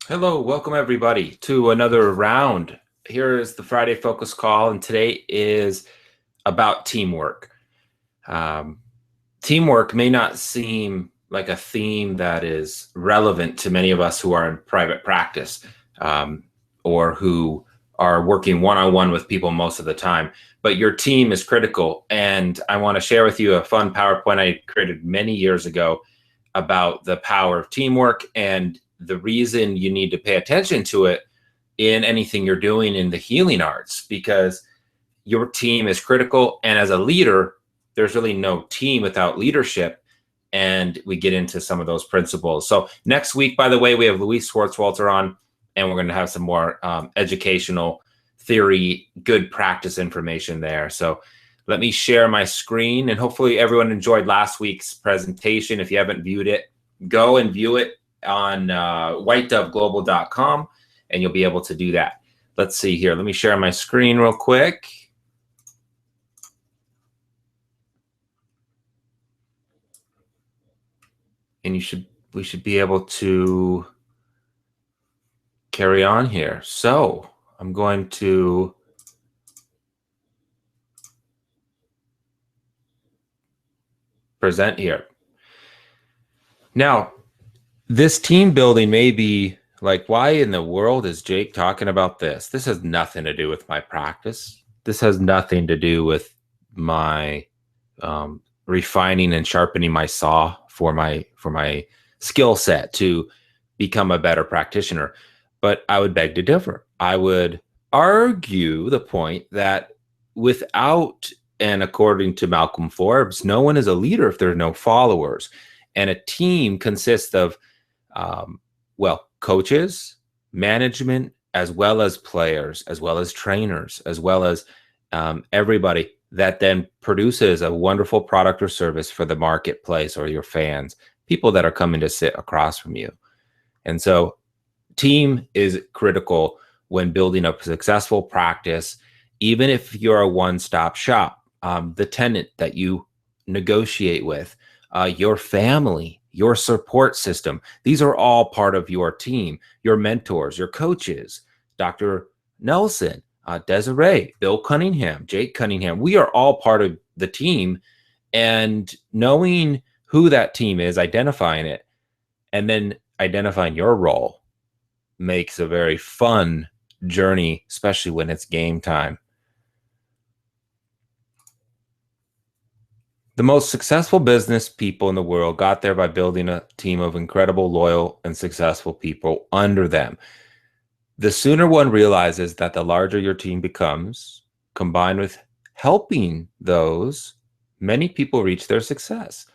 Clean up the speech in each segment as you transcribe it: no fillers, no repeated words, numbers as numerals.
Hello, welcome everybody to another round. Here is the Friday Focus Call, and today is about teamwork. Um, Teamwork may not seem like a theme that is relevant to many of us who are in private practice or who are working one-on-one with people most of the time, but your team is critical. And I want to share with you a fun PowerPoint I created many years ago about the power of teamwork and the reason you need to pay attention to it in anything you're doing in the healing arts, because your team is critical. And as a leader, there's really no team without leadership. And we get into some of those principles. So next week, by the way, we have Luis Schwartzwalter on, and we're going to have some more educational theory, good practice information there. So let me share my screen, and hopefully everyone enjoyed last week's presentation. If you haven't viewed it, go and view it on whitedoveglobal.com, and you'll be able to do that. Let's see here. Let me share my screen real quick. And we should be able to carry on here. So I'm going to present here. Now, this team building may be like, why in the world is Jake talking about this? This has nothing to do with my practice. This has nothing to do with my refining and sharpening my saw for my skill set to become a better practitioner. But I would beg to differ. I would argue the point that without, and according to Malcolm Forbes, no one is a leader if there are no followers. And a team consists of, coaches, management, as well as players, as well as trainers, as well as everybody that then produces a wonderful product or service for the marketplace or your fans, people that are coming to sit across from you. And so team is critical when building a successful practice, even if you're a one-stop shop. The tenant that you negotiate with, your family, your support system, these are all part of your team, your mentors, your coaches, Dr. Nelson, Desiree, Bill Cunningham, Jake Cunningham. We are all part of the team, and knowing who that team is, identifying it, and then identifying your role makes a very fun journey, especially when it's game time. The most successful business people in the world got there by building a team of incredible, loyal, and successful people under them. The sooner one realizes that the larger your team becomes, combined with helping those, many people reach their success,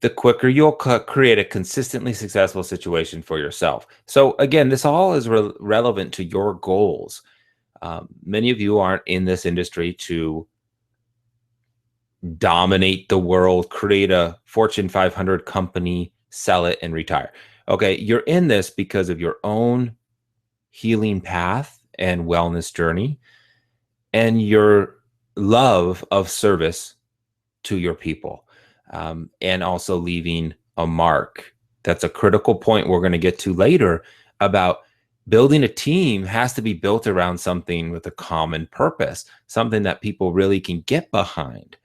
the quicker you'll create a consistently successful situation for yourself. So again, this all is relevant to your goals. Many of you aren't in this industry to dominate the world, create a Fortune 500 company, sell it, and retire. Okay, you're in this because of your own healing path and wellness journey and your love of service to your people, and also leaving a mark. That's a critical point we're going to get to later about building a team has to be built around something with a common purpose, something that people really can get behind.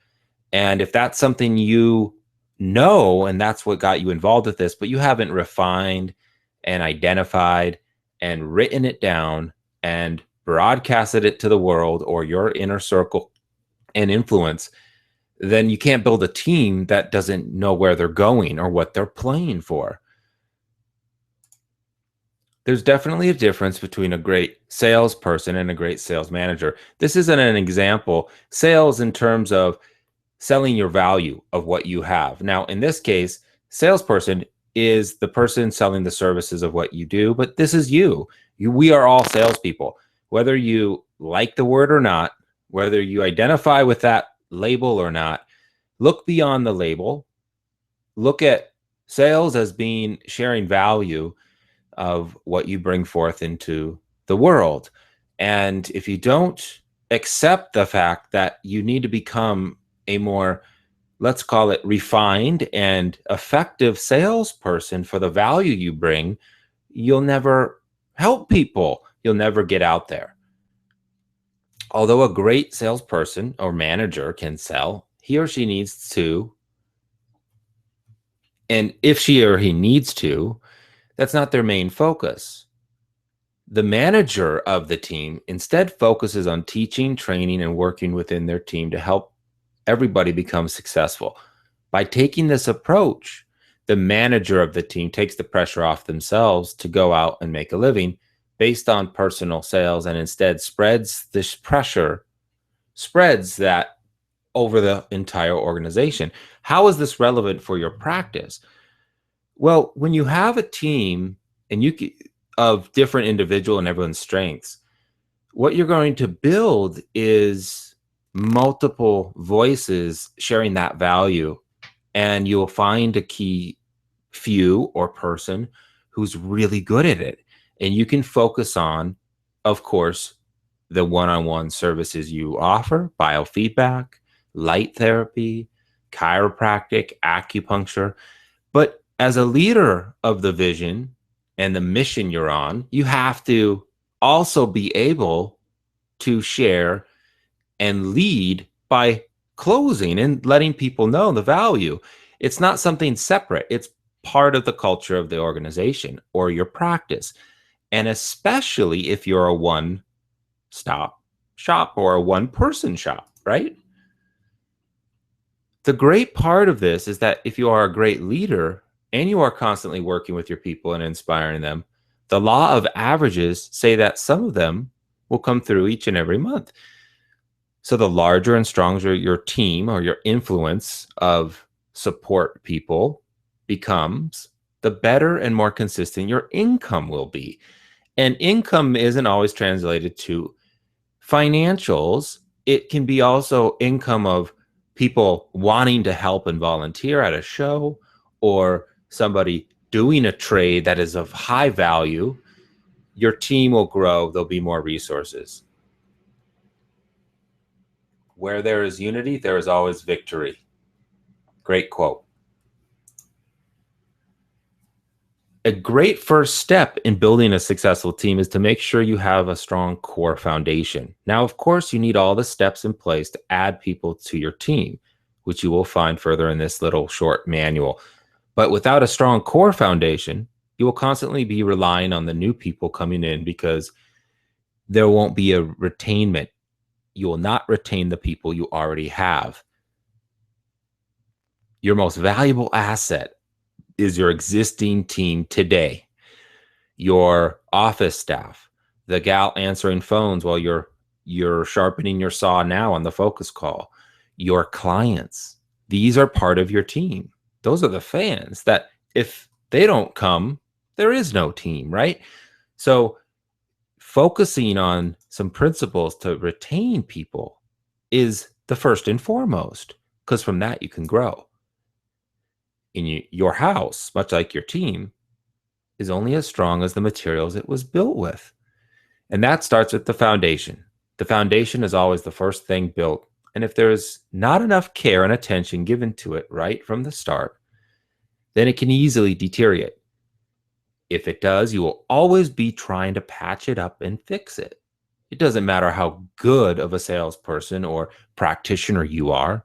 And if that's something you know, and that's what got you involved with this, but you haven't refined and identified and written it down and broadcasted it to the world or your inner circle and influence, then you can't build a team that doesn't know where they're going or what they're playing for. There's definitely a difference between a great salesperson and a great sales manager. This isn't an example. Sales in terms of selling your value of what you have. Now, in this case, salesperson is the person selling the services of what you do, but this is you. We are all salespeople. Whether you like the word or not, whether you identify with that label or not, look beyond the label. Look at sales as being sharing value of what you bring forth into the world. And if you don't accept the fact that you need to become a more, let's call it, refined and effective salesperson for the value you bring, you'll never help people. You'll never get out there. Although a great salesperson or manager can sell, he or she needs to, and if she or he needs to, that's not their main focus. The manager of the team instead focuses on teaching, training, and working within their team to help everybody become successful. By taking this approach, the manager of the team takes the pressure off themselves to go out and make a living based on personal sales, and instead spreads this pressure, spreads that over the entire organization. How is this relevant for your practice? Well, when you have a team and of different individual and everyone's strengths, what you're going to build is multiple voices sharing that value, and you'll find a key few or person who's really good at it. And you can focus on, of course, the one-on-one services you offer: biofeedback, light therapy, chiropractic, acupuncture. But as a leader of the vision and the mission you're on, you have to also be able to share and lead by closing and letting people know the value. It's not something separate. It's part of the culture of the organization or your practice. And especially if you're a one-stop shop or a one-person shop, right? The great part of this is that if you are a great leader and you are constantly working with your people and inspiring them, the law of averages say that some of them will come through each and every month. So the larger and stronger your team or your influence of support people becomes, the better and more consistent your income will be. And income isn't always translated to financials. It can be also income of people wanting to help and volunteer at a show, or somebody doing a trade that is of high value. Your team will grow. There'll be more resources. Where there is unity, there is always victory. Great quote. A great first step in building a successful team is to make sure you have a strong core foundation. Now, of course, you need all the steps in place to add people to your team, which you will find further in this little short manual. But without a strong core foundation, you will constantly be relying on the new people coming in, because there won't be a retainment. You will not retain the people you already have. Your most valuable asset is your existing team today. Your office staff, the gal answering phones while you're sharpening your saw now on the focus call, your clients. These are part of your team. Those are the fans that if they don't come, there is no team, right? So focusing on some principles to retain people is the first and foremost, because from that you can grow. In your house, much like your team, is only as strong as the materials it was built with. And that starts with the foundation. The foundation is always the first thing built. And if there's not enough care and attention given to it right from the start, then it can easily deteriorate. If it does, you will always be trying to patch it up and fix it. It doesn't matter how good of a salesperson or practitioner you are.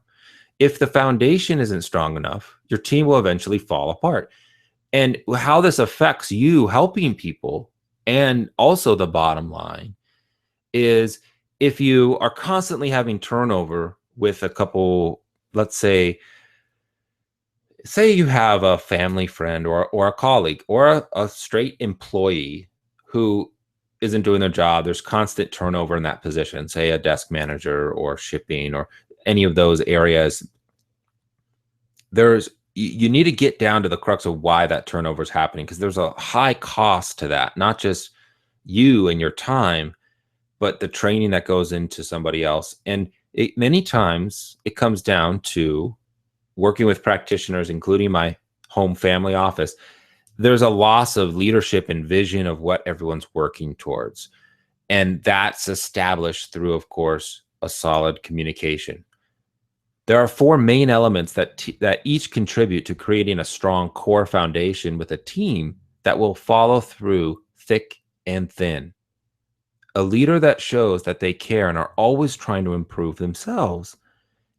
If the foundation isn't strong enough, your team will eventually fall apart. And how this affects you helping people, and also the bottom line, is if you are constantly having turnover with a couple, let's say you have a family friend or a colleague or a straight employee who isn't doing their job. There's constant turnover in that position, say a desk manager or shipping or any of those areas. You need to get down to the crux of why that turnover is happening, because there's a high cost to that, not just you and your time, but the training that goes into somebody else. And many times it comes down to working with practitioners, including my home family office. There's a loss of leadership and vision of what everyone's working towards. And that's established through, of course, a solid communication. There are four main elements that each contribute to creating a strong core foundation with a team that will follow through thick and thin. A leader that shows that they care and are always trying to improve themselves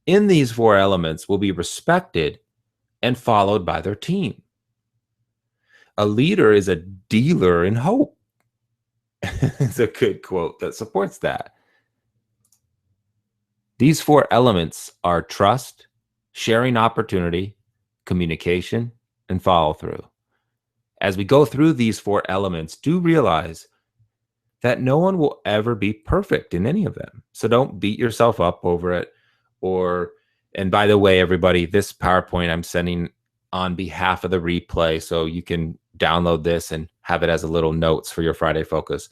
in these four elements will be respected and followed by their team. A leader is a dealer in hope. It's a good quote that supports that. These four elements are trust, sharing opportunity, communication, and follow through. As we go through these four elements, do realize that no one will ever be perfect in any of them. So don't beat yourself up over it. And by the way, everybody, this PowerPoint I'm sending on behalf of the replay, so you can download this and have it as a little notes for your Friday focus.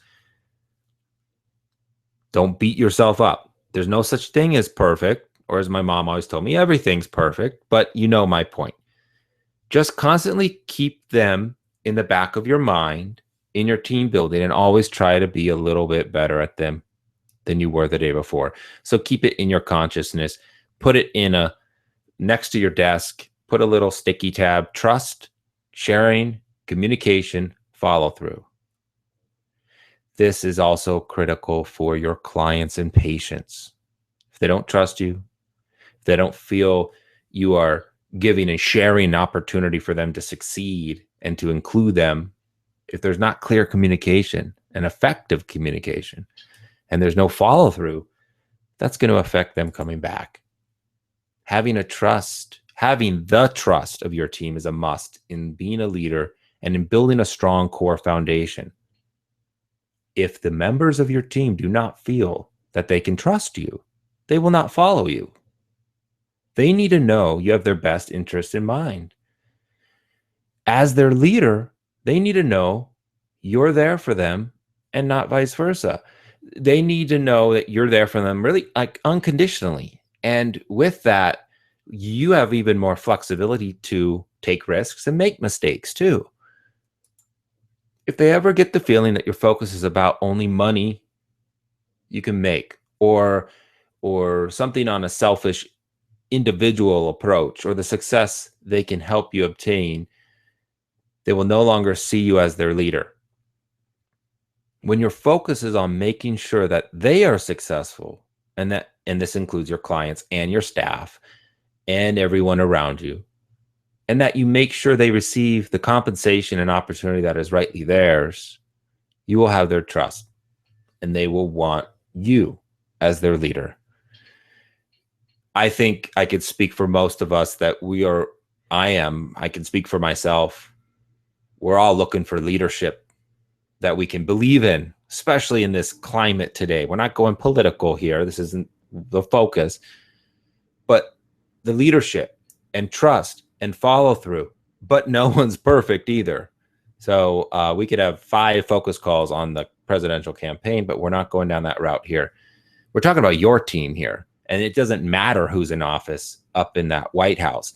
Don't beat yourself up. There's no such thing as perfect, or as my mom always told me, everything's perfect, but you know my point. Just constantly keep them in the back of your mind in your team building and always try to be a little bit better at them than you were the day before. So keep it in your consciousness. Put it in next to your desk. Put a little sticky tab. Trust, sharing, communication, follow through. This is also critical for your clients and patients. If they don't trust you, if they don't feel you are giving and sharing an opportunity for them to succeed and to include them, if there's not clear communication and effective communication, and there's no follow through, that's going to affect them coming back. Having the trust of your team is a must in being a leader and in building a strong core foundation. If the members of your team do not feel that they can trust you, they will not follow you. They need to know you have their best interest in mind. As their leader, they need to know you're there for them and not vice versa. They need to know that you're there for them really like unconditionally. And with that, you have even more flexibility to take risks and make mistakes too. If they ever get the feeling that your focus is about only money you can make or something on a selfish individual approach or the success they can help you obtain, they will no longer see you as their leader. When your focus is on making sure that they are successful, and this includes your clients and your staff and everyone around you, and that you make sure they receive the compensation and opportunity that is rightly theirs, you will have their trust and they will want you as their leader. I think I could speak for most of us that I can speak for myself. We're all looking for leadership that we can believe in, especially in this climate today. We're not going political here. This isn't the focus, but the leadership and trust and follow through, but no one's perfect either. So we could have 5 focus calls on the presidential campaign, but we're not going down that route here. We're talking about your team here, and it doesn't matter who's in office up in that White House.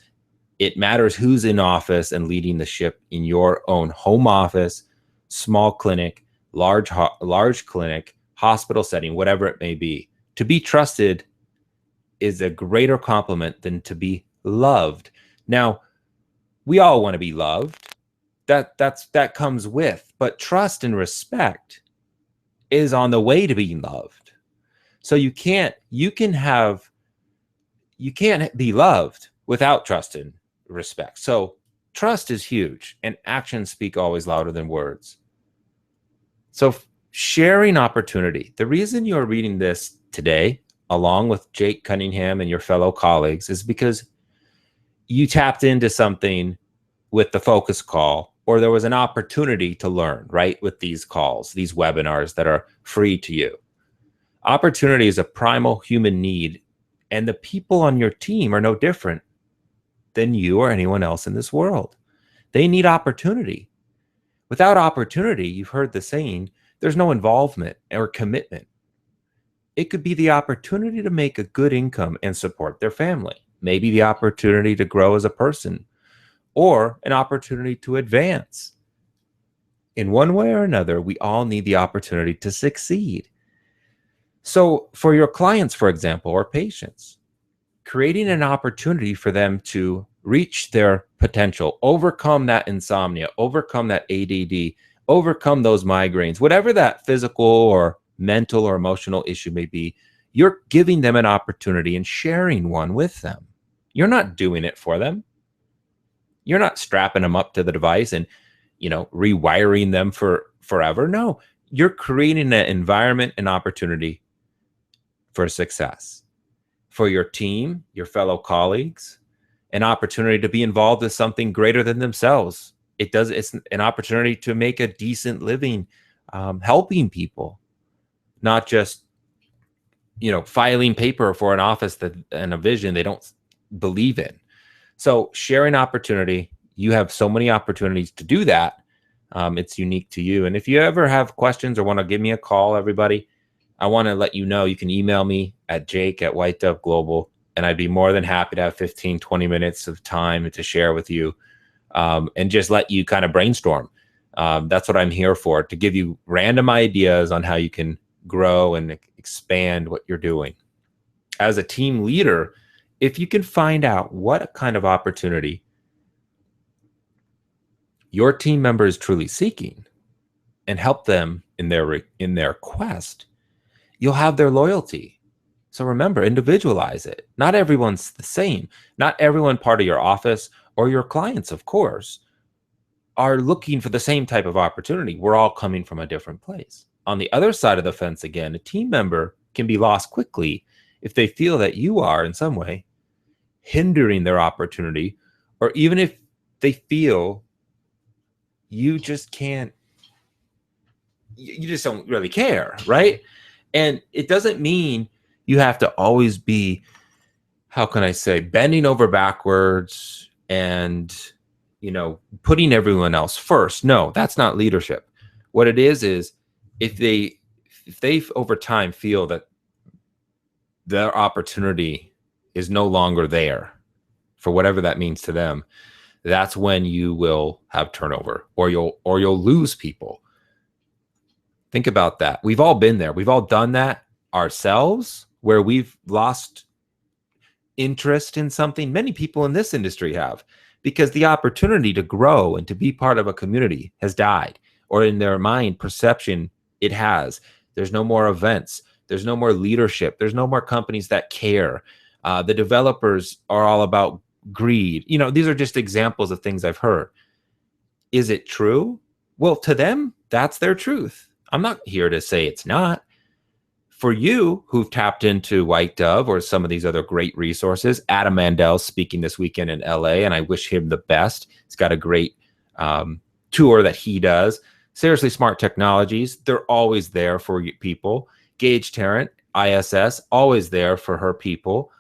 It matters who's in office and leading the ship in your own home office, small clinic, large clinic, hospital setting, whatever it may be. To be trusted is a greater compliment than to be loved. Now, we all want to be loved. That comes with, but trust and respect is on the way to being loved. So you can't be loved without trust and respect. So trust is huge, and actions speak always louder than words. So sharing opportunity. The reason you're reading this today, along with Jake Cunningham and your fellow colleagues, is because you tapped into something with the focus call, or there was an opportunity to learn, right? With these calls, these webinars that are free to you. Opportunity is a primal human need, and the people on your team are no different than you or anyone else in this world. They need opportunity. Without opportunity, you've heard the saying, there's no involvement or commitment. It could be the opportunity to make a good income and support their family, maybe the opportunity to grow as a person, or an opportunity to advance. In one way or another, we all need the opportunity to succeed. So for your clients, for example, or patients, creating an opportunity for them to reach their potential, overcome that insomnia, overcome that ADD, overcome those migraines, whatever that physical or mental or emotional issue may be, you're giving them an opportunity and sharing one with them. You're not doing it for them. You're not strapping them up to the device and, rewiring them for forever. No, you're creating an environment and opportunity for success for your team, your fellow colleagues, an opportunity to be involved with something greater than themselves. It's an opportunity to make a decent living, helping people, not just, filing paper for an office and a vision they don't believe in. So sharing opportunity, you have so many opportunities to do that. It's unique to you. And if you ever have questions or want to give me a call, everybody, I want to let you know you can email me at Jake@White Dove Global, and I'd be more than happy to have 15, 20 minutes of time to share with you, and just let you kind of brainstorm. That's what I'm here for, to give you random ideas on how you can grow and expand what you're doing. As a team leader, if you can find out what kind of opportunity your team member is truly seeking and help them in their quest, you'll have their loyalty. So remember, individualize it. Not everyone's the same. Not everyone part of your office or your clients, of course, are looking for the same type of opportunity. We're all coming from a different place. On the other side of the fence, again, a team member can be lost quickly if they feel that you are in some way hindering their opportunity, or even if they feel you just can't, you just don't really care, right? And it doesn't mean you have to always be, how can I say, bending over backwards and, putting everyone else first. No, that's not leadership. What it is if they over time feel that their opportunity is no longer there for whatever that means to them, that's when you will have turnover, or you'll lose people. Think about that. We've all been there. We've all done that ourselves, where we've lost interest in something. Many people in this industry have, because the opportunity to grow and to be part of a community has died, or in their mind perception, it has. There's no more events. There's no more leadership. There's no more companies that care. The developers are all about greed. These are just examples of things I've heard. Is it true? Well, to them, that's their truth. I'm not here to say it's not. For you who've tapped into White Dove or some of these other great resources, Adam Mandel's speaking this weekend in LA, and I wish him the best. He's got a great tour that he does. Seriously Smart Technologies, they're always there for people. Gage Tarrant, ISS, always there for her people.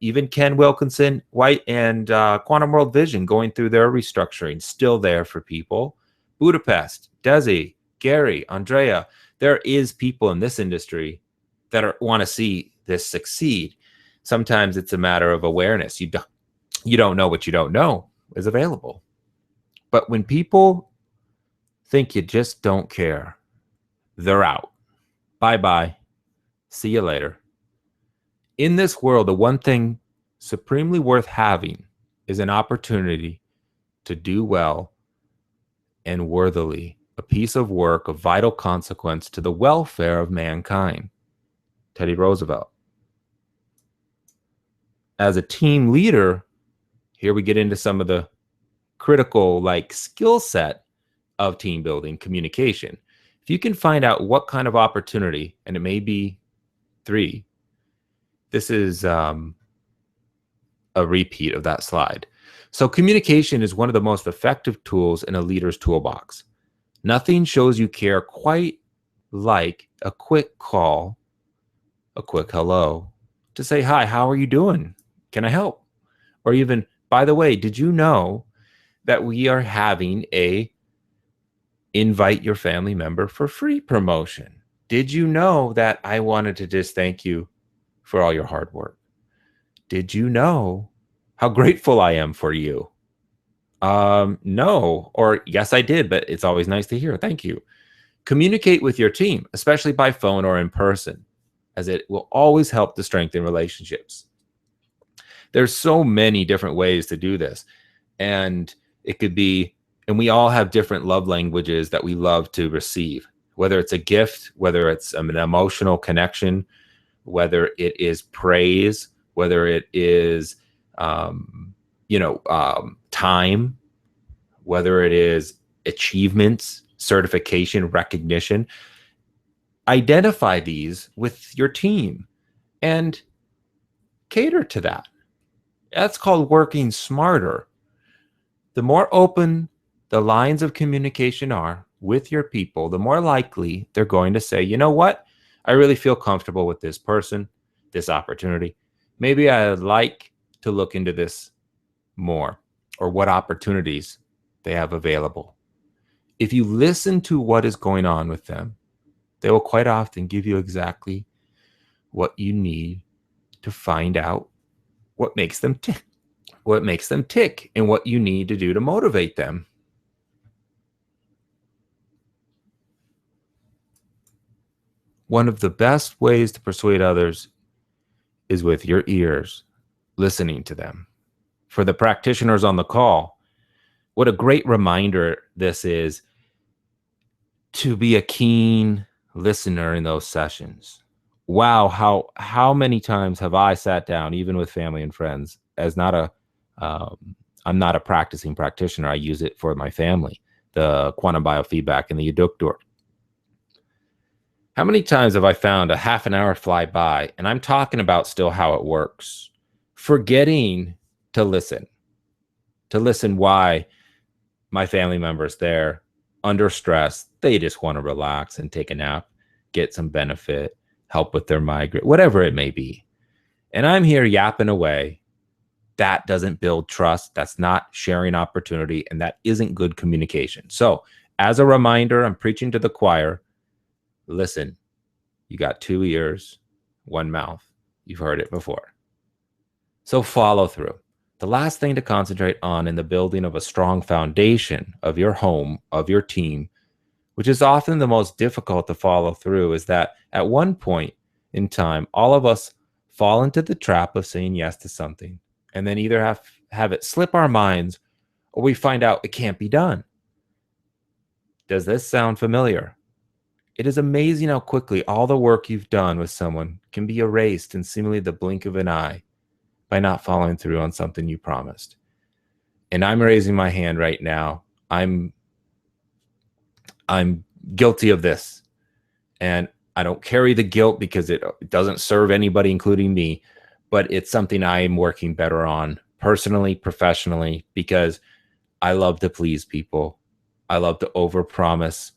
Even Ken Wilkinson, White, and Quantum World Vision going through their restructuring, still there for people. Budapest, Desi, Gary, Andrea. There is people in this industry that want to see this succeed. Sometimes it's a matter of awareness. You don't know what you don't know is available. But when people think you just don't care, they're out. Bye-bye. See you later. In this world, the one thing supremely worth having is an opportunity to do well and worthily a piece of work of vital consequence to the welfare of mankind. Teddy Roosevelt. As a team leader, here we get into some of the critical skill set of team building, communication. If you can find out what kind of opportunity, and it may be 3, this is a repeat of that slide. So communication is one of the most effective tools in a leader's toolbox. Nothing shows you care quite like a quick call, a quick hello, to say, hi, how are you doing? Can I help? Or even, by the way, did you know that we are having a invite your family member for free promotion? Did you know that I wanted to just thank you for all your hard work? Did you know how grateful I am for you? No, or yes, I did, but it's always nice to hear. Thank you. Communicate with your team, especially by phone or in person, as it will always help to strengthen relationships. There's so many different ways to do this. And it could be, and we all have different love languages that we love to receive, whether it's a gift, whether it's an emotional connection, whether it is praise, whether it is, time, whether it is achievements, certification, recognition. Identify these with your team and cater to that. That's called working smarter. The more open the lines of communication are with your people, the more likely they're going to say, you know what? I really feel comfortable with this person, this opportunity. Maybe I'd like to look into this more, or what opportunities they have available. If you listen to what is going on with them, they will quite often give you exactly what you need to find out what makes them tick, and what you need to do to motivate them. One of the best ways to persuade others is with your ears, listening to them. For the practitioners on the call, what a great reminder this is to be a keen listener in those sessions. Wow, how many times have I sat down, even with family and friends, as not a I'm not a practicing practitioner. I use it for my family, the quantum biofeedback and the adductor. How many times have I found a half an hour fly by and I'm talking about still how it works, forgetting to listen why my family members there under stress, they just want to relax and take a nap, get some benefit, help with their migraine, whatever it may be. And I'm here yapping away. That doesn't build trust. That's not sharing opportunity. And that isn't good communication. So as a reminder, I'm preaching to the choir. Listen, you got 2 ears, 1 mouth. You've heard it before. So follow through. The last thing to concentrate on in the building of a strong foundation of your home, of your team, which is often the most difficult to follow through, is that at one point in time, all of us fall into the trap of saying yes to something and then either have it slip our minds or we find out it can't be done. Does this sound familiar? It is amazing how quickly all the work you've done with someone can be erased in seemingly the blink of an eye by not following through on something you promised. And I'm raising my hand right now. I'm guilty of this. And I don't carry the guilt because it doesn't serve anybody, including me, but it's something I am working better on personally, professionally, because I love to please people. I love to overpromise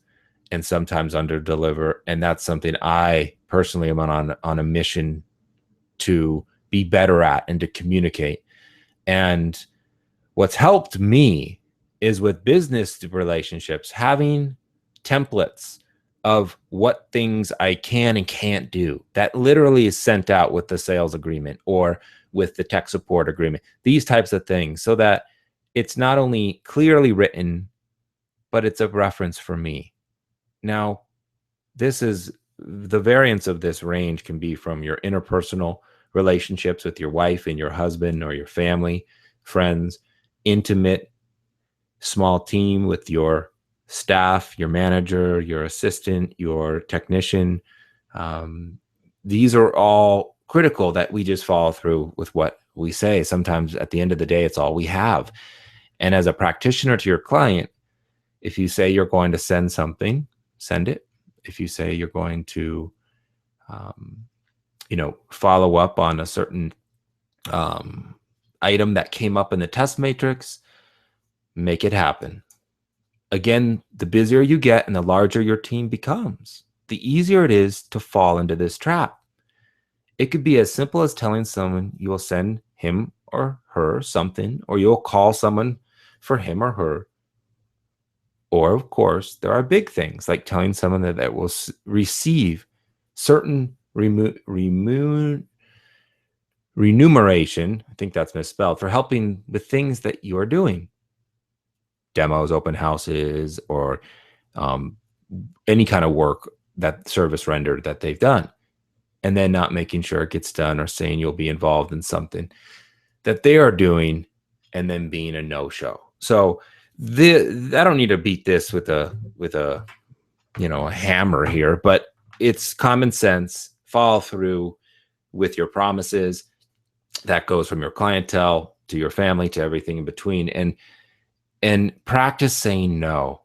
and sometimes underdeliver. And that's something I personally am on a mission to be better at and to communicate. And what's helped me is with business relationships, having templates of what things I can and can't do that literally is sent out with the sales agreement or with the tech support agreement, these types of things, so that it's not only clearly written, but it's a reference for me. Now, this is the variance of this range can be from your interpersonal relationships with your wife and your husband or your family, friends, intimate, small team with your staff, your manager, your assistant, your technician. These are all critical that we just follow through with what we say. Sometimes at the end of the day, it's all we have. And as a practitioner to your client, if you say you're going to send something, send it. If you say you're going to, follow up on a certain item that came up in the test matrix, make it happen. Again, the busier you get and the larger your team becomes, the easier it is to fall into this trap. It could be as simple as telling someone you will send him or her something, or you'll call someone for him or her. Or, of course, there are big things like telling someone that will receive certain remuneration, I think that's misspelled, for helping with things that you are doing. Demos, open houses, or any kind of work, that service rendered that they've done, and then not making sure it gets done or saying you'll be involved in something. that they are doing and then being a no-show. So I don't need to beat this with a a hammer here, but it's common sense. Follow through with your promises. That goes from your clientele to your family to everything in between, and practice saying no.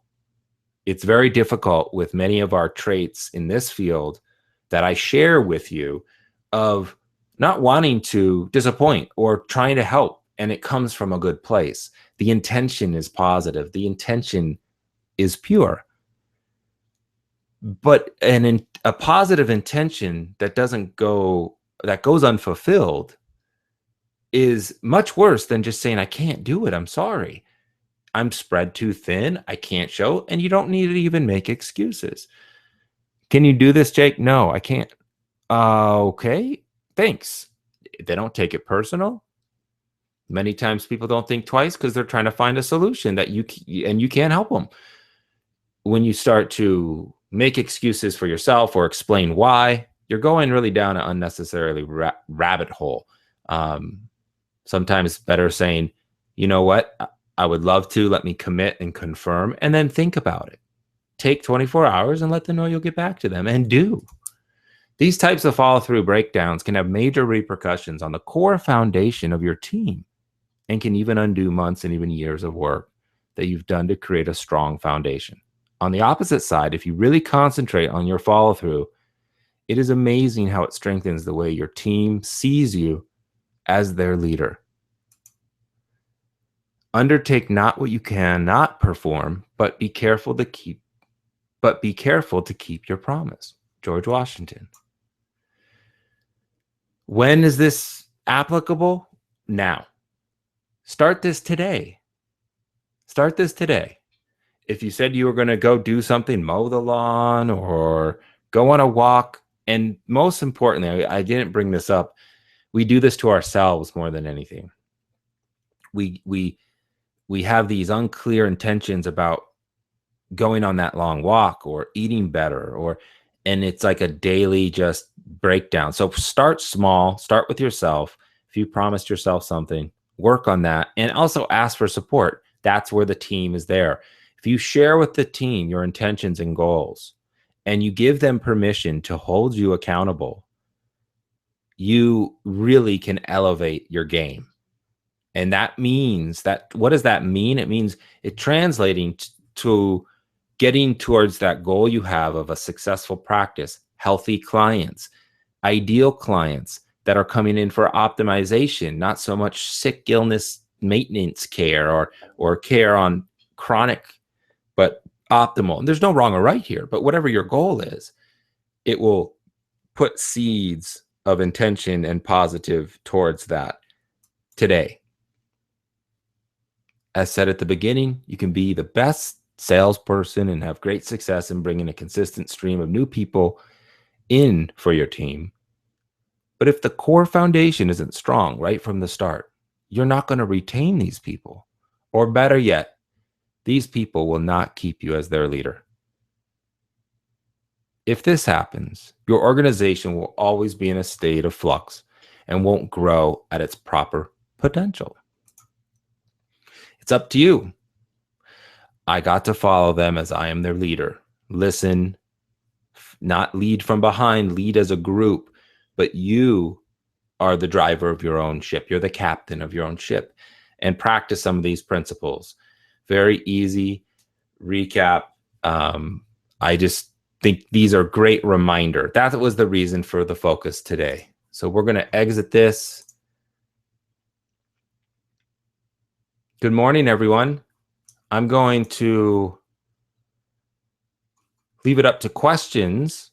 It's very difficult with many of our traits in this field that I share with you of not wanting to disappoint or trying to help. And it comes from a good place. The intention is positive. The intention is pure. But a positive intention that goes unfulfilled is much worse than just saying, I can't do it. I'm sorry. I'm spread too thin. I can't show. And you don't need to even make excuses. Can you do this, Jake? No, I can't. Okay, thanks. They don't take it personal. Many times people don't think twice because they're trying to find a solution that you can't help them. When you start to make excuses for yourself or explain why, you're going really down an unnecessarily rabbit hole. Sometimes it's better saying, you know what, I would love to, let me commit and confirm, and then think about it. Take 24 hours and let them know you'll get back to them, and do. These types of follow-through breakdowns can have major repercussions on the core foundation of your team and can even undo months and even years of work that you've done to create a strong foundation. On the opposite side, if you really concentrate on your follow-through, it is amazing how it strengthens the way your team sees you as their leader. Undertake not what you cannot perform, but be careful to keep your promise. George Washington. When is this applicable? Now. Start this today. Start this today. If you said you were going to go do something, mow the lawn or go on a walk, and most importantly, I didn't bring this up, we do this to ourselves more than anything. We have these unclear intentions about going on that long walk or eating better, and it's like a daily just breakdown. So start small, start with yourself. If you promised yourself something, work on that, and also ask for support. That's where the team is there. If you share with the team your intentions and goals, and you give them permission to hold you accountable, you really can elevate your game. And that means that, what does that mean? It means it translating to getting towards that goal you have of a successful practice, healthy clients, ideal clients that are coming in for optimization, not so much sick illness maintenance care or care on chronic, but optimal. And there's no wrong or right here, but whatever your goal is, it will put seeds of intention and positive towards that today. As said at the beginning, you can be the best salesperson and have great success in bringing a consistent stream of new people in for your team. But if the core foundation isn't strong right from the start, you're not going to retain these people. Or better yet, these people will not keep you as their leader. If this happens, your organization will always be in a state of flux and won't grow at its proper potential. It's up to you. I got to follow them as I am their leader. Listen, not lead from behind, lead as a group, but you are the driver of your own ship. You're the captain of your own ship, and practice some of these principles. Very easy recap. I just think these are great reminder. That was the reason for the focus today. So we're going to exit this. Good morning, everyone. I'm going to leave it up to questions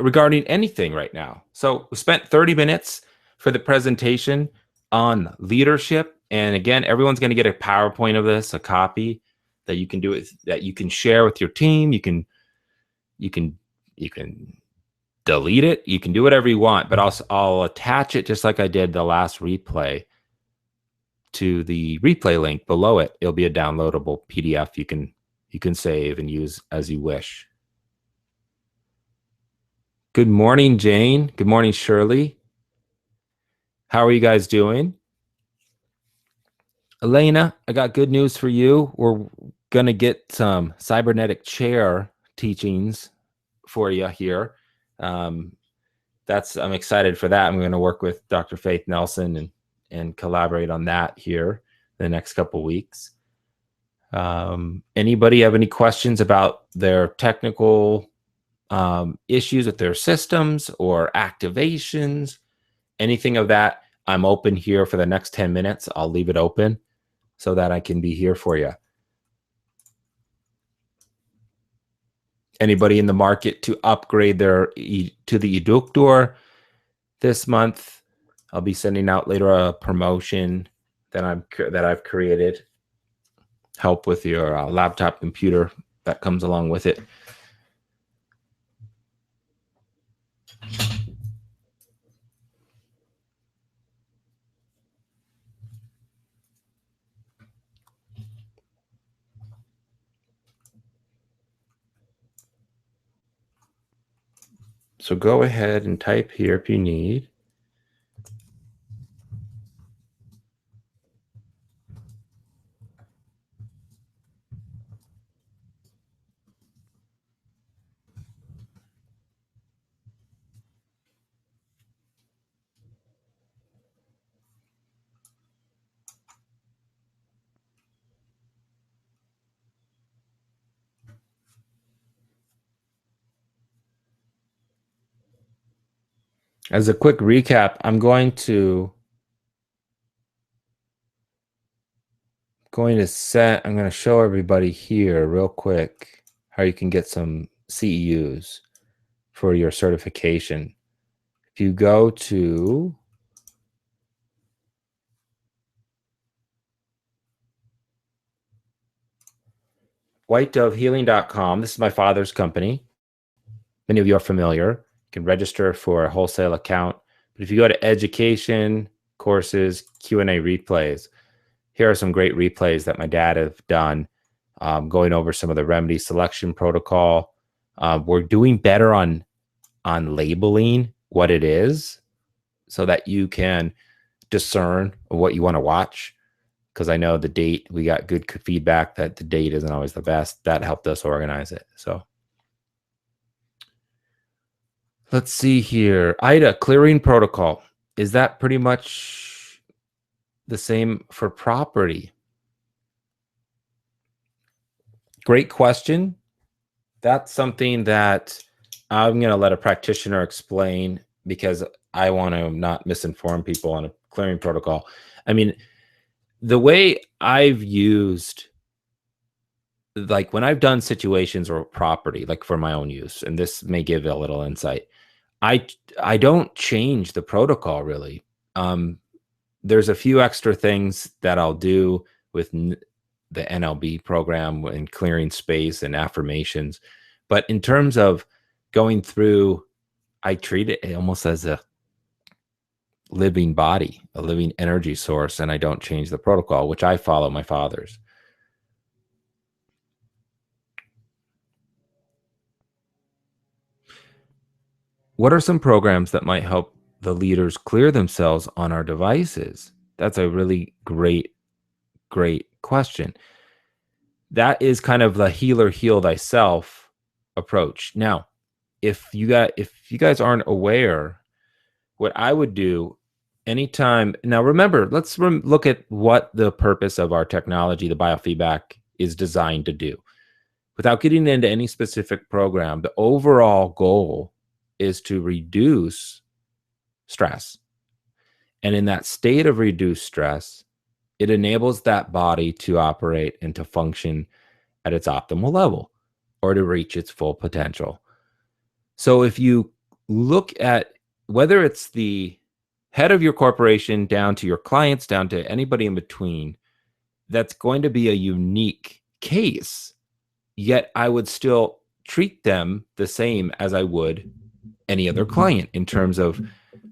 regarding anything right now. So we spent 30 minutes for the presentation on leadership. And again, everyone's going to get a PowerPoint of this, a copy that you can do it, that you can share with your team. You can delete it. You can do whatever you want, but I'll attach it just like I did the last replay to the replay link below it. It'll be a downloadable PDF you can save and use as you wish. Good morning, Jane. Good morning, Shirley. How are you guys doing? Elena, I got good news for you. We're going to get some cybernetic chair teachings for you here. I'm excited for that. I'm going to work with Dr. Faith Nelson and collaborate on that here the next couple weeks. Anybody have any questions about their technical issues with their systems or activations, anything of that? I'm open here for the next 10 minutes. I'll leave it open so that I can be here for you. Anybody in the market to upgrade to the Eductor this month? I'll be sending out later a promotion that I've created. Help with your laptop computer that comes along with it. So go ahead and type here if you need. As a quick recap, I'm going to show everybody here real quick how you can get some CEUs for your certification. If you go to whitedovehealing.com, this is my father's company. Many of you are familiar. You can register for a wholesale account. But if you go to education, courses, Q&A replays, here are some great replays that my dad have done, going over some of the remedy selection protocol. We're doing better on labeling what it is so that you can discern what you want to watch. Because I know the date, we got good feedback that the date isn't always the best. That helped us organize it. So let's see here. IDA clearing protocol. Is that pretty much the same for property? Great question. That's something that I'm going to let a practitioner explain because I want to not misinform people on a clearing protocol. I mean, the way I've used, like when I've done situations or property, like for my own use, and this may give a little insight, I don't change the protocol really. There's a few extra things that I'll do with the NLB program and clearing space and affirmations. But in terms of going through, I treat it almost as a living body, a living energy source, and I don't change the protocol, which I follow my father's. What are some programs that might help the leaders clear themselves on our devices? That's a really great question. That is kind of the healer heal thyself approach. Now, if you guys aren't aware, what I would do anytime, now remember, let's look at what the purpose of our technology, the biofeedback, is designed to do. Without getting into any specific program, the overall goal is to reduce stress. And in that state of reduced stress, it enables that body to operate and to function at its optimal level or to reach its full potential. So if you look at whether it's the head of your corporation down to your clients, down to anybody in between, that's going to be a unique case. Yet I would still treat them the same as I would any other client in terms of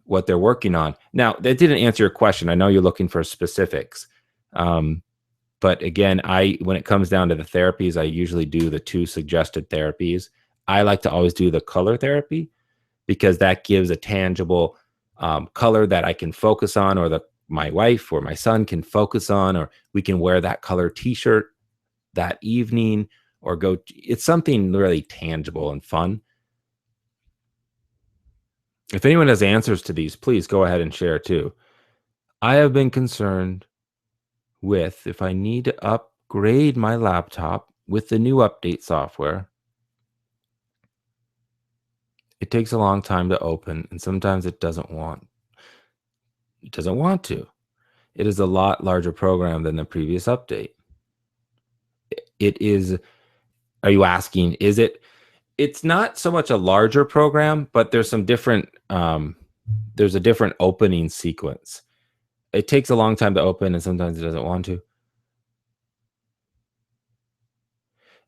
what they're working on. Now, that didn't answer your question. I know you're looking for specifics. But again, when it comes down to the therapies, I usually do the 2 suggested therapies. I like to always do the color therapy because that gives a tangible color that I can focus on, or my wife or my son can focus on, or we can wear that color t-shirt that evening, or it's something really tangible and fun. If anyone has answers to these, please go ahead and share too. I have been concerned with if I need to upgrade my laptop with the new update software. It takes a long time to open, and sometimes it doesn't want to. It is a lot larger program than the previous update. It is, are you asking, is it? It's not so much a larger program, but there's some different, there's a different opening sequence. It takes a long time to open, and sometimes it doesn't want to.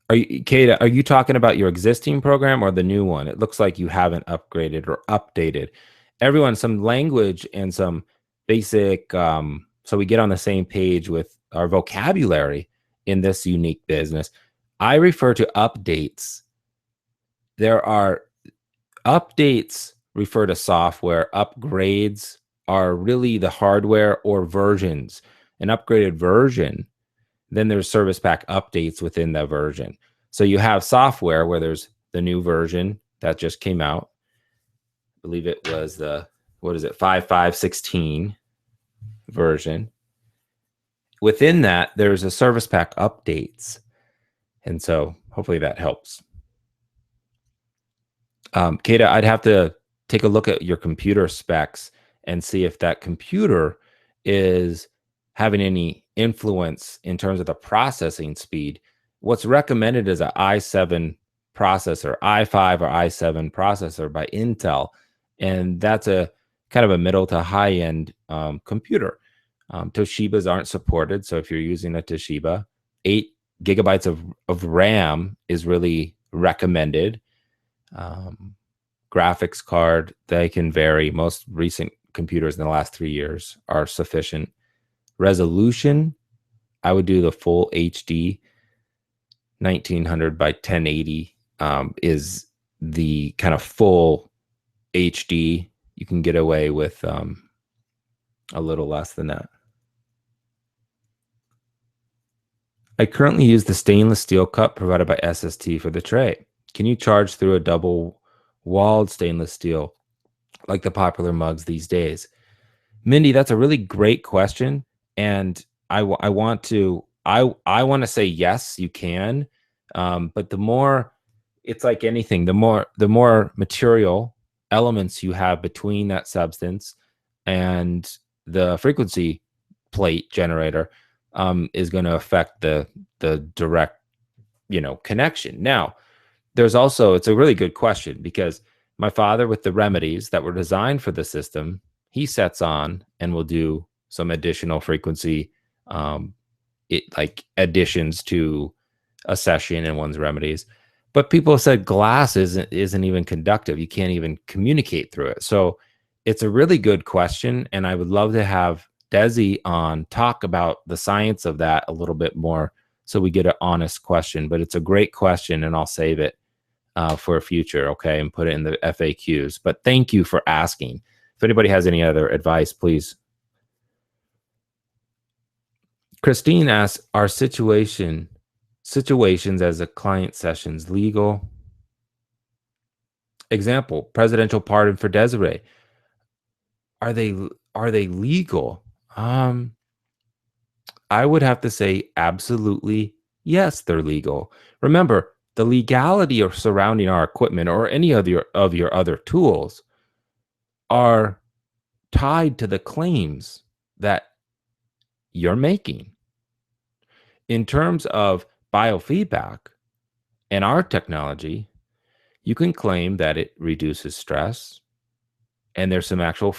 Kata, are you talking about your existing program or the new one? It looks like you haven't upgraded or updated. Everyone, some language and some basic, so we get on the same page with our vocabulary in this unique business. I refer to updates. There are updates refer to software. Upgrades are really the hardware or versions. An upgraded version, then there's service pack updates within the version. So you have software where there's the new version that just came out. I believe it was the, 5.5.16 version. Within that, there's a service pack updates. And so hopefully that helps. Kata, I'd have to take a look at your computer specs and see if that computer is having any influence in terms of the processing speed. What's recommended is an i7 processor, i5 or i7 processor by Intel, and that's a kind of a middle to high-end computer. Toshibas aren't supported, so if you're using a Toshiba, 8 gigabytes of RAM is really recommended. Graphics card, they can vary. Most recent computers in the last 3 years are sufficient. Resolution, I would do the full HD. 1900 by 1080 is the kind of full HD. You can get away with a little less than that. I currently use the stainless steel cup provided by SST for the tray. Can you charge through a double-walled stainless steel like the popular mugs these days? Mindy, that's a really great question, and I want to say yes, you can, but the more, it's like anything, the more material elements you have between that substance and the frequency plate generator is going to affect the direct connection. Now, there's also, it's a really good question, because my father, with the remedies that were designed for the system, he sets on and will do some additional frequency, like additions to a session in one's remedies. But people have said glass isn't even conductive. You can't even communicate through it. So it's a really good question, and I would love to have Desi on talk about the science of that a little bit more, so we get an honest question. But it's a great question, and I'll save it for a future, okay, and put it in the FAQs. But thank you for asking. If anybody has any other advice, please. Christine asks, are situations as a client sessions legal? Example, presidential pardon for Desiree. Are they legal? I would have to say absolutely yes, they're legal. Remember, the legality of surrounding our equipment or any of your other tools are tied to the claims that you're making. In terms of biofeedback and our technology, you can claim that it reduces stress, and there's some actual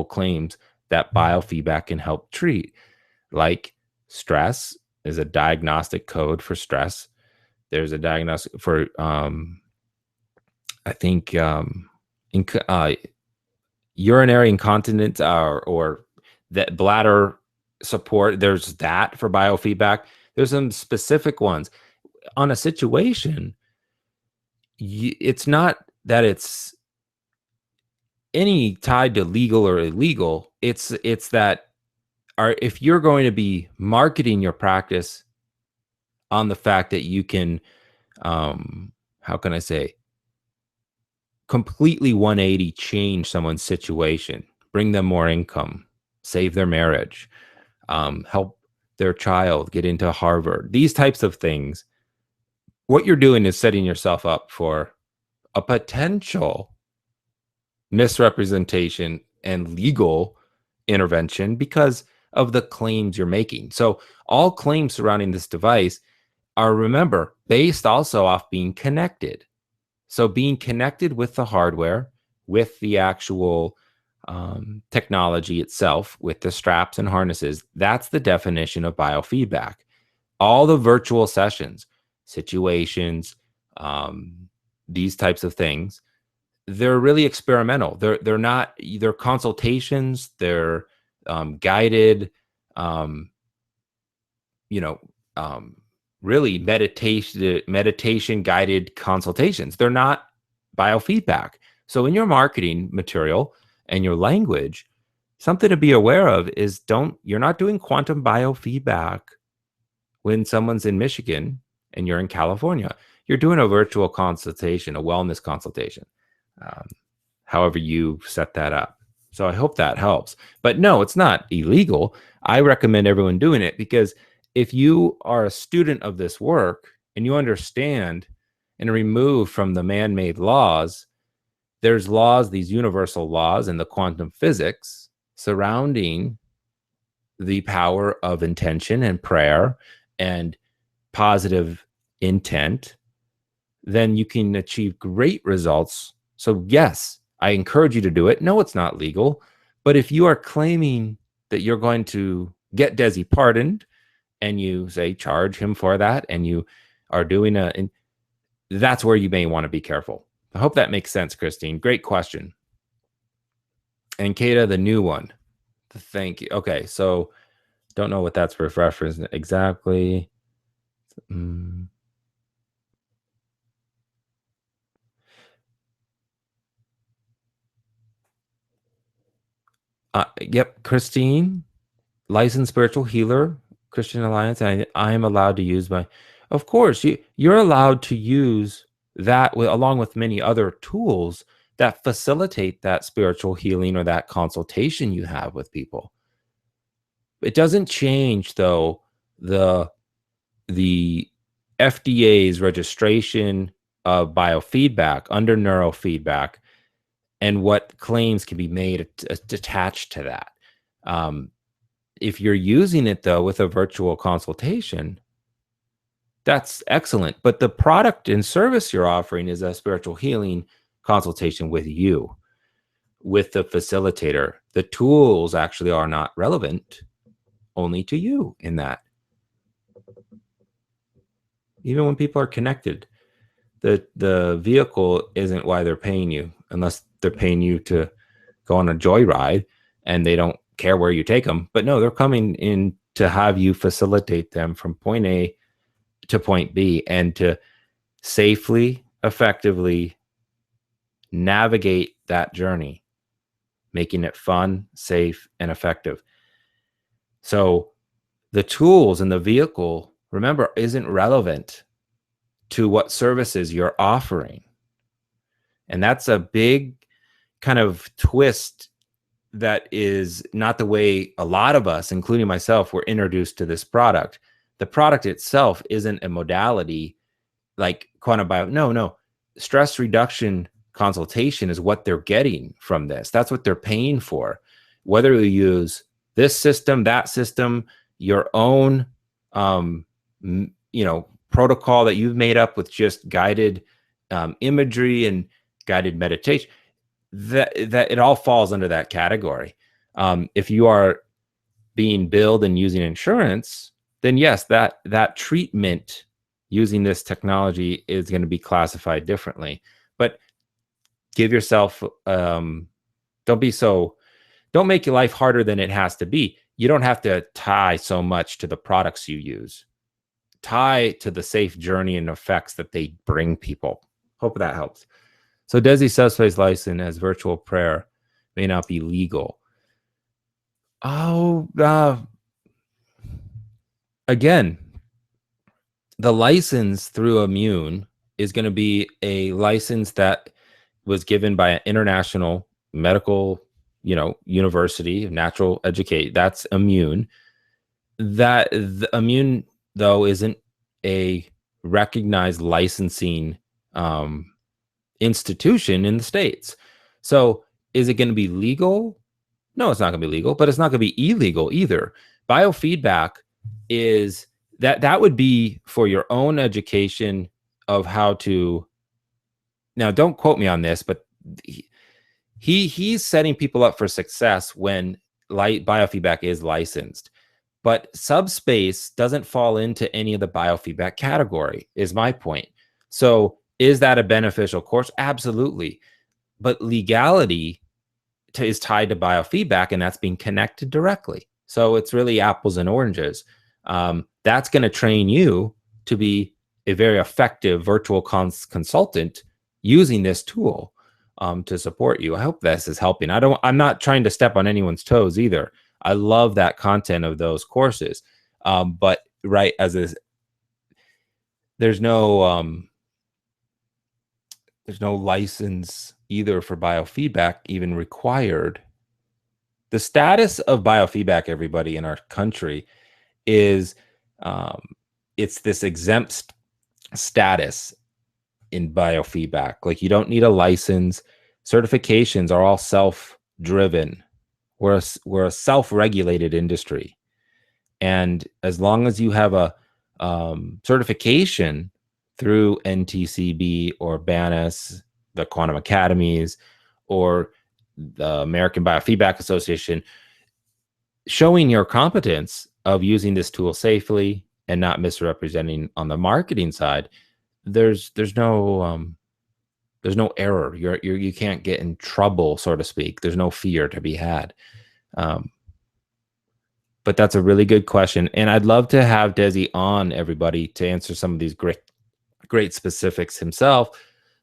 claims that biofeedback can help treat, like stress is a diagnostic code for stress. There's a diagnostic for I think urinary incontinence or that bladder support. There's that for biofeedback. There's some specific ones on a situation. It's not that it's any tied to legal or illegal. It's that if you're going to be marketing your practice on the fact that you can, how can I say, completely 180 change someone's situation, bring them more income, save their marriage, help their child get into Harvard, these types of things, what you're doing is setting yourself up for a potential misrepresentation and legal intervention because of the claims you're making. So all claims surrounding this device are, remember, based also off being connected. So being connected with the hardware, with the actual technology itself, with the straps and harnesses, that's the definition of biofeedback. All the virtual sessions, situations, these types of things, they're really experimental. They're not, they're consultations, they're guided, you know, really meditation guided consultations. They're not biofeedback. So in your marketing material and your language, something to be aware of is you're not doing quantum biofeedback when someone's in Michigan and you're in California. You're doing a virtual consultation, a wellness consultation, however you set that up. So I hope that helps. But no, it's not illegal. I recommend everyone doing it because if you are a student of this work and you understand and remove from the man-made laws, there's laws, these universal laws in the quantum physics surrounding the power of intention and prayer and positive intent, then you can achieve great results. So yes, I encourage you to do it. No, it's not legal. But if you are claiming that you're going to get Desi pardoned and you say charge him for that and you are doing that's where you may want to be careful. I hope that makes sense, Christine. Great question. And Kata, the new one. Thank you. Okay, so don't know what that's for reference exactly. Yep, Christine, licensed spiritual healer, Christian Alliance, and I am allowed to use of course, you're allowed to use that along with many other tools that facilitate that spiritual healing or that consultation you have with people. It doesn't change, though, the FDA's registration of biofeedback under neurofeedback and what claims can be made attached to that. If you're using it, though, with a virtual consultation, that's excellent. But the product and service you're offering is a spiritual healing consultation with you, with the facilitator. The tools actually are not relevant only to you in that. Even when people are connected, the vehicle isn't why they're paying you, unless they're paying you to go on a joyride and they don't care where you take them. But no, they're coming in to have you facilitate them from point A to point B and to safely, effectively navigate that journey, making it fun, safe, and effective. So the tools in the vehicle, remember, isn't relevant to what services you're offering. And that's a big kind of twist that is not the way a lot of us, including myself, were introduced to this product. The product itself isn't a modality like quantum bio. No. Stress reduction consultation is what they're getting from this. That's what they're paying for. Whether you use this system, that system, your own, protocol that you've made up with just guided imagery and guided meditation, that it all falls under that category. If you are being billed and using insurance, then yes, that treatment using this technology is going to be classified differently. But give yourself, don't make your life harder than it has to be. You don't have to tie so much to the products you use. Tie to the safe journey and effects that they bring people. Hope that helps. So Desi Subspace license as virtual prayer. may not be legal. Oh, again, the license through Immune is going to be a license that was given by an international medical, university, natural educate. That's Immune. That the Immune, though, isn't a recognized licensing institution in the States. So is it going to be legal? No, it's not going to be legal, but it's not going to be illegal either. Biofeedback is that would be for your own education of how to. Now, don't quote me on this, but he's setting people up for success when biofeedback is licensed. But subspace doesn't fall into any of the biofeedback category, is my point. So is that a beneficial course? Absolutely. But legality is tied to biofeedback, and that's being connected directly. So it's really apples and oranges. That's going to train you to be a very effective virtual consultant using this tool to support you. I hope this is helping. I'm not trying to step on anyone's toes either. I love that content of those courses. But right, there's no license either for biofeedback even required. The status of biofeedback, everybody in our country, is it's this exempt status in biofeedback. Like, you don't need a license. Certifications are all self-driven. We're a self-regulated industry, and as long as you have a certification through NTCB or BANUS, the Quantum Academies, or the American Biofeedback Association, showing your competence of using this tool safely and not misrepresenting on the marketing side, there's no error. You can't get in trouble, so to speak. There's no fear to be had. But that's a really good question, and I'd love to have Desi on, everybody, to answer some of these great specifics himself,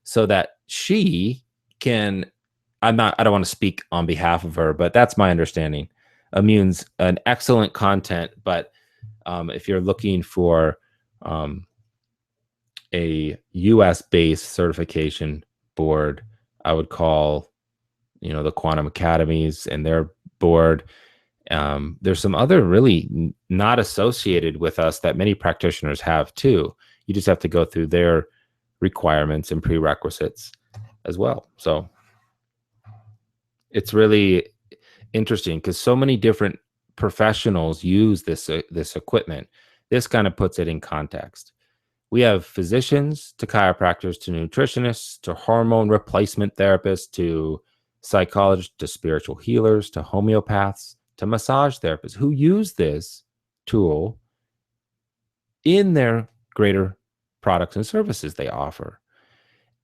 so that she can. I don't want to speak on behalf of her, but that's my understanding. Immune's an excellent content, but if you're looking for a US-based certification board, I would call, the Quantum Academies and their board. There's some other really not associated with us that many practitioners have too. You just have to go through their requirements and prerequisites as well. So it's really interesting because so many different professionals use this equipment. This kind of puts it in context. We have physicians to chiropractors to nutritionists to hormone replacement therapists to psychologists to spiritual healers to homeopaths to massage therapists who use this tool in their greater products and services they offer.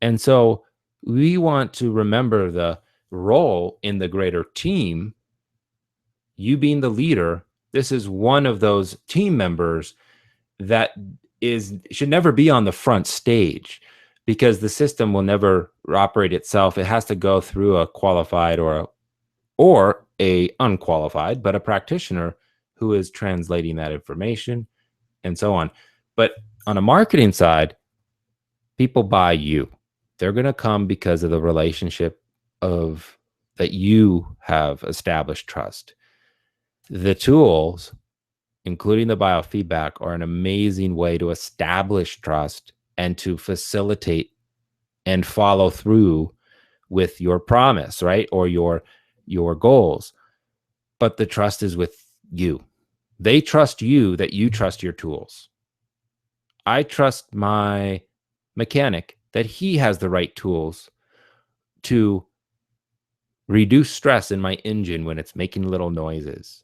And so we want to remember the role in the greater team. You being the leader, this is one of those team members that should never be on the front stage, because the system will never operate itself. It has to go through a qualified or a unqualified, but a practitioner who is translating that information and so on. But on a marketing side, people buy you. They're going to come because of the relationship that you have established trust. The tools, including the biofeedback, are an amazing way to establish trust and to facilitate and follow through with your promise, right? Or your goals. But the trust is with you. They trust you that you trust your tools. I trust my mechanic that he has the right tools to reduce stress in my engine when it's making little noises.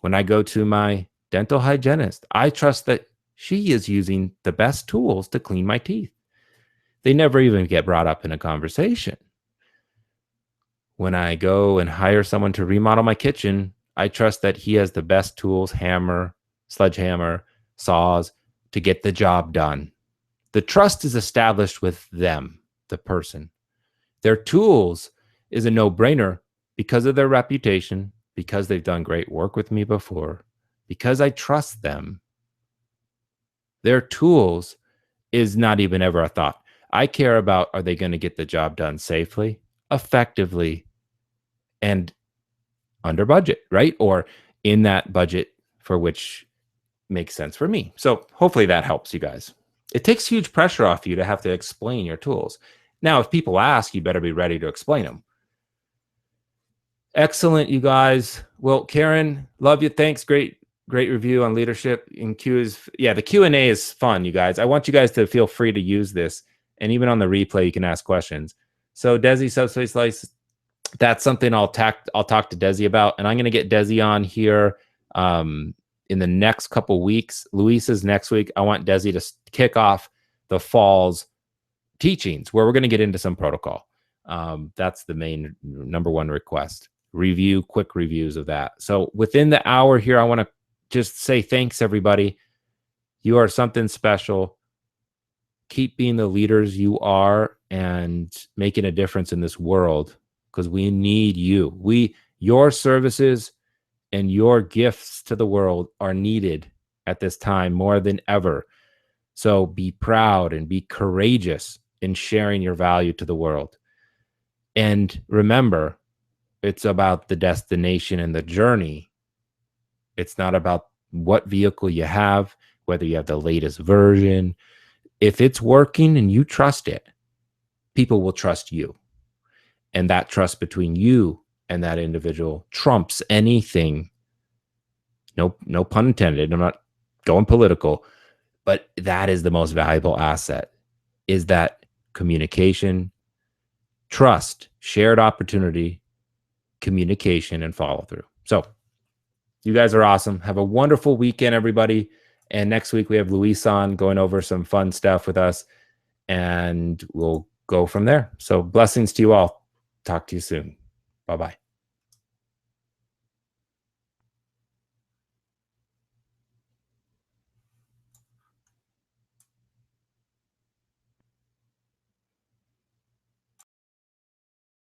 When I go to my dental hygienist, I trust that she is using the best tools to clean my teeth. They never even get brought up in a conversation. When I go and hire someone to remodel my kitchen, I trust that he has the best tools, hammer, sledgehammer, saws, to get the job done. The trust is established with them, the person. Their tools is a no-brainer because of their reputation, because they've done great work with me before, because I trust them. Their tools is not even ever a thought. I care about, are they going to get the job done safely, effectively, and under budget, right? Or in that budget for which makes sense for me. So hopefully that helps you guys. It takes huge pressure off you to have to explain your tools. Now, if people ask, you better be ready to explain them. Excellent, you guys. Well, Karen, love you. Thanks. Great review on leadership. And the Q&A is fun, you guys. I want you guys to feel free to use this. And even on the replay, you can ask questions. So Desi Subspace Slice, that's something I'll talk to Desi about. And I'm going to get Desi on here in the next couple weeks. Luisa's next week. I want Desi to kick off the fall's teachings where we're going to get into some protocol. That's the main number one request. Quick reviews of that. So within the hour here, I want to just say thanks, everybody. You are something special. Keep being the leaders you are and making a difference in this world, because we need you. Your services and your gifts to the world are needed at this time more than ever. So be proud and be courageous in sharing your value to the world. And remember, it's about the destination and the journey. It's not about what vehicle you have, whether you have the latest version. If it's working and you trust it, people will trust you. And that trust between you and that individual trumps anything. No pun intended. I'm not going political, but that is the most valuable asset, is that communication, trust, shared opportunity, communication, and follow through. So you guys are awesome. Have a wonderful weekend, everybody. And next week we have Luis on going over some fun stuff with us, and we'll go from there. So blessings to you all. Talk to you soon. Bye-bye.